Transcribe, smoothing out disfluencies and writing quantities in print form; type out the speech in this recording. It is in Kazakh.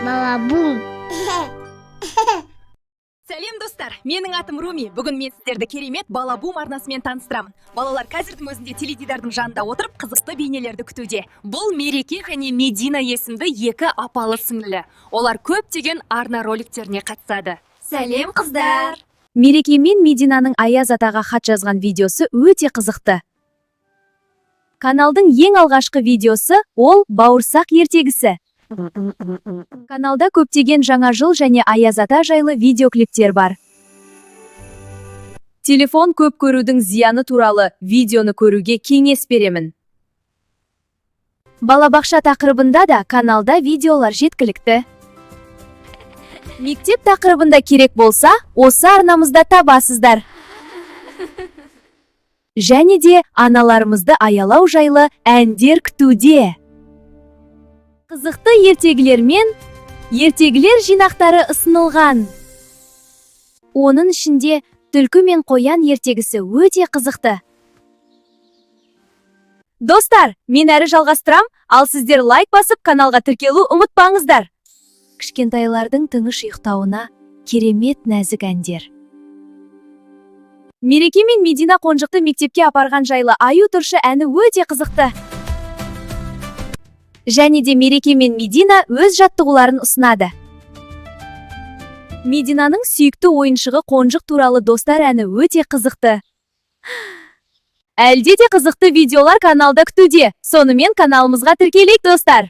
Балабум. Сәлем достар, менің атым Руми. Бүгін мен сіздерді керемет Балабум арнасымен таныстырамын. Балалар қазірдің өзінде теледидардың жанында отырып қызықты бейнелерді күтуде. Бұл Мереке және Медина есімді екі апалы сіңлілі. Олар көптеген арна роликтеріне қатысады. Сәлем қыздар! Мереке мен Мединаның Аяз атаға хат жазған видеосы өте қызықты. Каналдың ең алғашқы видеосы ол бауырсақ ертегісі. Каналда көптеген жаңа жыл және Аяз ата жайлы видеоклиптер бар. Телефон көп көрудің зияны туралы видеоны көруге кеңес беремін. Балабақша тақырыбында да каналда видеолар жеткілікті. Мектеп тақырыбында керек болса, осы арнамызда табасыздар. Және де аналарымызды аялау жайлы әндер күтуде. Қызықты ертегілер мен ертегілер жинақтары ұсынылған. Оның ішінде түлкі мен қоян ертегісі өте қызықты. Достар, мен әрі жалғастырам, ал сіздер лайк басып каналға тіркелу ұмытпаңыздар. Кішкентайлардың тыныш ұйықтауына керемет нәзік әндер. Мереке мен Медина қонжықты мектепке апарған жайлы аю тұршы әні өте қызықты. Және де Мереке мен Медина өз жаттығуларын ұсынады. Мединаның сүйікті ойыншығы қонжық туралы достар әні өте қызықты. Әлде де қызықты видеолар каналда күтуде. Сонымен каналымызға тіркелейік достар.